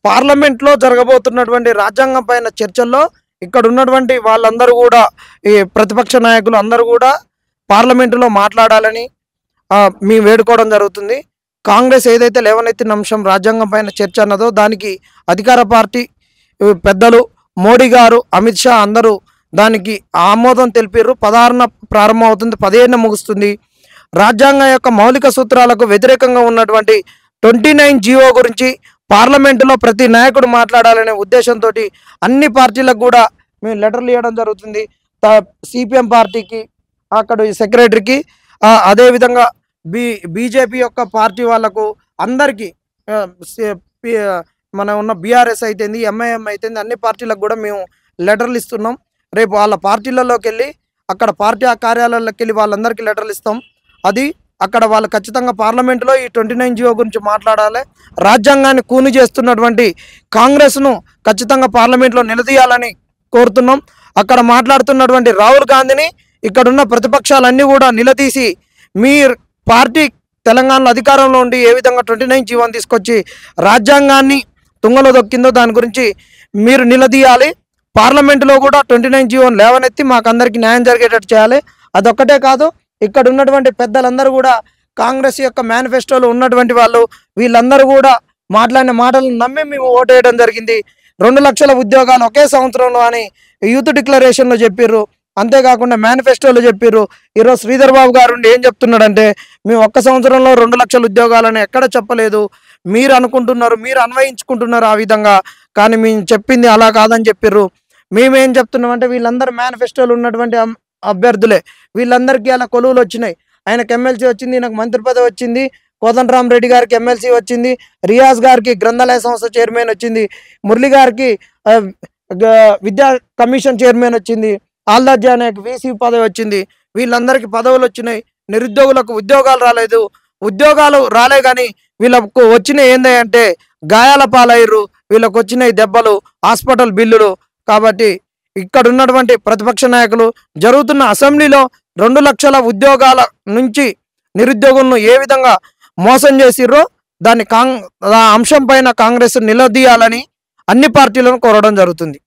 పార్లమెంట్లో జరగబోతున్నటువంటి రాజ్యాంగం పైన చర్చల్లో ఇక్కడ ఉన్నటువంటి వాళ్ళందరూ కూడా ఈ ప్రతిపక్ష నాయకులు అందరూ కూడా పార్లమెంటులో మాట్లాడాలని మేము వేడుకోవడం జరుగుతుంది. కాంగ్రెస్ ఏదైతే లేవనెత్తిన అంశం రాజ్యాంగం పైన చర్చ అన్నదో దానికి అధికార పార్టీ పెద్దలు మోడీ గారు, అమిత్ షా అందరూ దానికి ఆమోదం తెలిపారు. 16న ప్రారంభం అవుతుంది, 15న ముగుస్తుంది. రాజ్యాంగం యొక్క మౌలిక సూత్రాలకు వ్యతిరేకంగా ఉన్నటువంటి 29 జీవో గురించి పార్లమెంటులో ప్రతి నాయకుడు మాట్లాడాలనే ఉద్దేశంతో అన్ని పార్టీలకు కూడా మేము లెటర్లు ఇవ్వడం జరుగుతుంది. సిపిఎం పార్టీకి, అక్కడ సెక్రటరీకి, అదేవిధంగా బీజేపీ యొక్క పార్టీ వాళ్ళకు అందరికీ, మన ఉన్న బీఆర్ఎస్ అయితేంది, ఎంఐఎం అయితేంది, అన్ని పార్టీలకు కూడా మేము లెటర్లు ఇస్తున్నాం. రేపు వాళ్ళ పార్టీలలోకి వెళ్ళి అక్కడ పార్టీ కార్యాలయాల్లోకి వెళ్ళి వాళ్ళందరికీ లెటర్లు ఇస్తాం. అది అక్కడ వాళ్ళు ఖచ్చితంగా పార్లమెంటులో ఈ 29 జీవో గురించి మాట్లాడాలి. రాజ్యాంగాన్ని కూని చేస్తున్నటువంటి కాంగ్రెస్ను ఖచ్చితంగా పార్లమెంట్లో నిలదీయాలని కోరుతున్నాం. అక్కడ మాట్లాడుతున్నటువంటి రాహుల్ గాంధీని ఇక్కడున్న ప్రతిపక్షాలన్నీ కూడా నిలదీసి మీ పార్టీ తెలంగాణలో అధికారంలో ఉండి ఏ విధంగా 29 జీవోని తీసుకొచ్చి రాజ్యాంగాన్ని తుంగలో దొక్కిందో దాని గురించి మీరు నిలదీయాలి. పార్లమెంటులో కూడా 29 జీవోని లేవనెత్తి మాకందరికీ న్యాయం జరిగేటట్టు చేయాలి. అదొక్కటే కాదు, ఇక్కడ ఉన్నటువంటి పెద్దలందరూ కూడా కాంగ్రెస్ యొక్క మేనిఫెస్టోలో ఉన్నటువంటి వాళ్ళు వీళ్ళందరూ కూడా మాట్లాడిన మాటలను నమ్మి మేము ఓటేయడం జరిగింది. 2 లక్షల ఉద్యోగాలు ఒకే సంవత్సరంలో అని యూత్ డిక్లరేషన్లో చెప్పారు. అంతేకాకుండా మేనిఫెస్టోలో చెప్పారు. ఈరోజు శ్రీధర్ బాబు గారు ఏం చెప్తున్నాడంటే మేము ఒక్క సంవత్సరంలో 2 లక్షల ఉద్యోగాలని ఎక్కడ చెప్పలేదు, మీరు అనుకుంటున్నారు, మీరు అన్వయించుకుంటున్నారు ఆ విధంగా, కానీ మేము చెప్పింది అలా కాదని చెప్పారు. మేమేం చెప్తున్నామంటే వీళ్ళందరూ మేనిఫెస్టోలో ఉన్నటువంటి అభ్యర్థులే, వీళ్ళందరికీ అలా కొలువులు వచ్చినాయి. ఆయనకు ఎమ్మెల్సీ వచ్చింది, నాకు మంత్రి పదవి వచ్చింది, కోదండరామ్ రెడ్డి గారికి ఎమ్మెల్సీ వచ్చింది, రియాజ్ గారికి గ్రంథాలయ సంస్థ చైర్మన్ వచ్చింది, మురళి గారికి విద్యా కమిషన్ చైర్మన్ వచ్చింది, ఆల్దార్ జానాకి వీసీ పదవి వచ్చింది. వీళ్ళందరికీ పదవులు వచ్చినాయి. నిరుద్యోగులకు ఉద్యోగాలు రాలేదు. ఉద్యోగాలు రాలే కానీ వీళ్ళకు వచ్చినాయి ఏందంటే గాయాల పాలయ్యారు, వీళ్ళకు వచ్చినాయి దెబ్బలు, హాస్పిటల్ బిల్లులు. కాబట్టి ఇక్కడ ఉన్నటువంటి ప్రతిపక్ష నాయకులు జరుగుతున్న అసెంబ్లీలో 2 లక్షల ఉద్యోగాల నుంచి నిరుద్యోగులను ఏ విధంగా మోసం చేసిర్రో దాన్ని ఆ అంశం పైన కాంగ్రెస్ నిలదీయాలని అన్ని పార్టీలను కోరడం జరుగుతుంది.